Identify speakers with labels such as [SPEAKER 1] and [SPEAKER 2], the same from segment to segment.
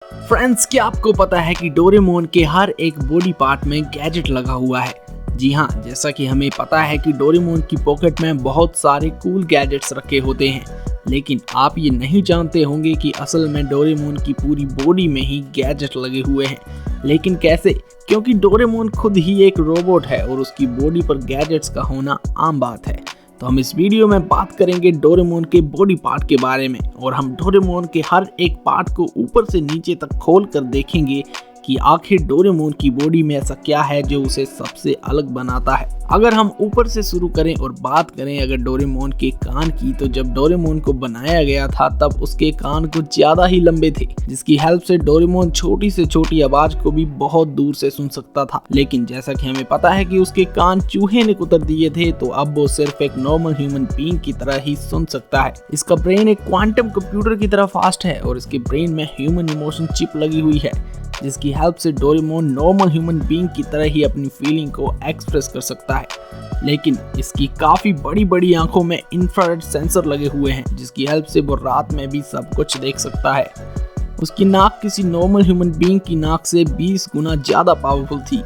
[SPEAKER 1] Friends, क्या आपको पता है कि डोरेमोन के हर एक बॉडी पार्ट में गैजेट लगा हुआ है। जी हाँ, जैसा कि हमें पता है कि डोरेमोन की पॉकेट में बहुत सारे कूल गैजेट्स रखे होते हैं, लेकिन आप ये नहीं जानते होंगे कि असल में डोरेमोन की पूरी बॉडी में ही गैजेट लगे हुए हैं। लेकिन कैसे? क्योंकि डोरेमोन खुद ही एक रोबोट है और उसकी बॉडी पर गैजेट्स का होना आम बात है। तो हम इस वीडियो में बात करेंगे डोरेमोन के बॉडी पार्ट के बारे में, और हम डोरेमोन के हर एक पार्ट को ऊपर से नीचे तक खोल कर देखेंगे कि आखिर डोरेमोन की बॉडी में ऐसा क्या है जो उसे सबसे अलग बनाता है। अगर हम ऊपर से शुरू करें और बात करें अगर डोरेमोन के कान की, तो जब डोरेमोन को बनाया गया था तब उसके कान कुछ ज्यादा ही लंबे थे, जिसकी हेल्प से डोरेमोन छोटी से छोटी आवाज को भी बहुत दूर से सुन सकता था। लेकिन जैसा कि हमें पता है कि उसके कान चूहे ने कुतर दिए थे, तो अब वो सिर्फ एक नॉर्मल ह्यूमन बीइंग की तरह ही सुन सकता है। इसका ब्रेन एक क्वांटम कंप्यूटर की तरह फास्ट है और इसके ब्रेन में ह्यूमन इमोशन चिप लगी हुई है, जिसकी हेल्प से डोरेमोन नॉर्मल ह्यूमन बीइंग की तरह ही अपनी फीलिंग को एक्सप्रेस कर सकता है। लेकिन इसकी काफी बड़ी बड़ी आंखों में इंफ्रारेड सेंसर लगे हुए हैं, जिसकी हेल्प से वो रात में भी सब कुछ देख सकता है। उसकी नाक किसी नॉर्मल ह्यूमन बीइंग की नाक से 20 गुना ज्यादा पावरफुल थी,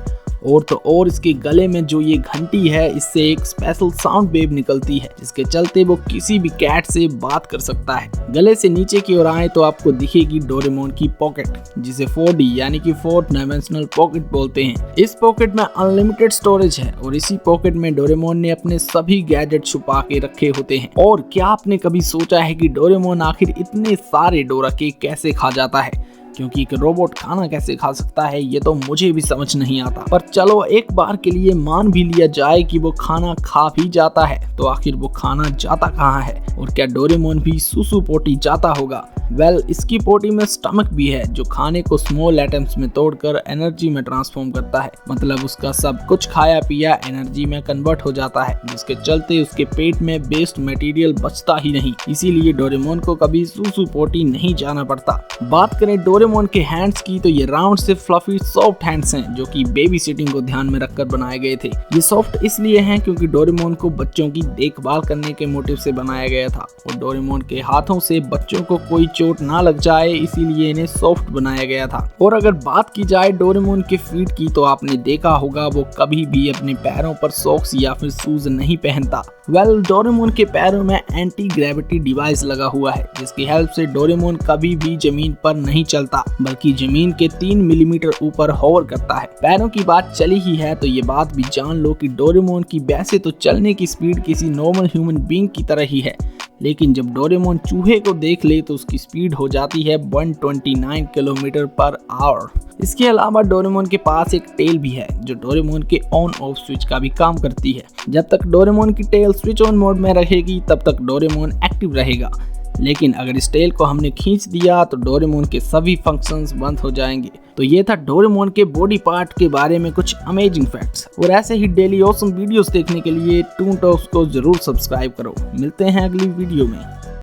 [SPEAKER 1] और इसके गले में जो ये घंटी है, इससे एक स्पेशल साउंड वेव निकलती है, जिसके चलते वो किसी भी कैट से बात कर सकता है। गले से नीचे की ओर आए तो आपको दिखेगी डोरेमोन की पॉकेट, जिसे 4D यानी कि फोर्थ डायमेंशनल पॉकेट बोलते हैं। इस पॉकेट में अनलिमिटेड स्टोरेज है और इसी पॉकेट में डोरेमोन ने अपने सभी गैजेट छुपा के रखे होते हैं। और क्या आपने कभी सोचा है कि डोरेमोन आखिर इतने सारे डोरा केक कैसे खा जाता है? क्योंकि एक रोबोट खाना कैसे खा सकता है, ये तो मुझे भी समझ नहीं आता। पर चलो एक बार के लिए मान भी लिया जाए कि वो खाना खा भी जाता है, तो आखिर वो खाना जाता कहाँ है? और क्या डोरेमोन भी सुसु पोटी जाता होगा? इसकी पोटी में स्टमक भी है, जो खाने को स्मॉल एटम्स में तोड़कर एनर्जी में ट्रांसफॉर्म करता है। मतलब उसका सब कुछ खाया पिया एनर्जी में कन्वर्ट हो जाता है, जिसके चलते उसके पेट में वेस्ट मटेरियल बचता ही नहीं। इसीलिए डोरेमोन को कभी सुसु पोटी नहीं जाना पड़ता। बात करें डोरेमोन के हैंड्स की, तो ये राउंड से फ्लफी सॉफ्ट हैंड्स हैं, जो कि बेबी सिटिंग को ध्यान में रखकर बनाए गए थे। ये सॉफ्ट इसलिए हैं क्योंकि डोरेमोन को बच्चों की देखभाल करने के मोटिव से बनाया गया था, और डोरेमोन के हाथों से बच्चों को कोई चोट ना लग जाए, इसीलिए इन्हें सॉफ्ट बनाया गया था। और अगर बात की जाए डोरेमोन के फीट की, तो आपने देखा होगा वो कभी भी अपने पैरों पर सॉक्स या फिर शूज नहीं पहनता। डोरेमोन के पैरों में एंटी ग्रेविटी डिवाइस लगा हुआ है, जिसकी हेल्प से डोरेमोन कभी भी जमीन पर नहीं चलता, बल्कि जमीन के 3 मिलीमीटर ऊपर होवर करता है। पैरों की बात चली ही है तो ये बात भी जान लो कि डोरेमोन की वैसे तो चलने की स्पीड किसी नॉर्मल ह्यूमन बीइंग की तरह ही है, लेकिन जब डोरेमोन चूहे को देख ले तो उसकी स्पीड हो जाती है 129 किलोमीटर पर आवर। इसके अलावा डोरेमोन के पास एक टेल भी है, जो डोरेमोन के ऑन ऑफ स्विच का भी काम करती है। जब तक डोरेमोन की टेल स्विच ऑन मोड में रहेगी, तब तक डोरेमोन एक्टिव रहेगा। लेकिन अगर इस टेल को हमने खींच दिया तो डोरेमोन के सभी फंक्शंस बंद हो जाएंगे। तो ये था डोरेमोन के बॉडी पार्ट के बारे में कुछ अमेजिंग फैक्ट्स। और ऐसे ही डेली ऑसम वीडियोस देखने के लिए टून टॉक्स को जरूर सब्सक्राइब करो। मिलते हैं अगली वीडियो में।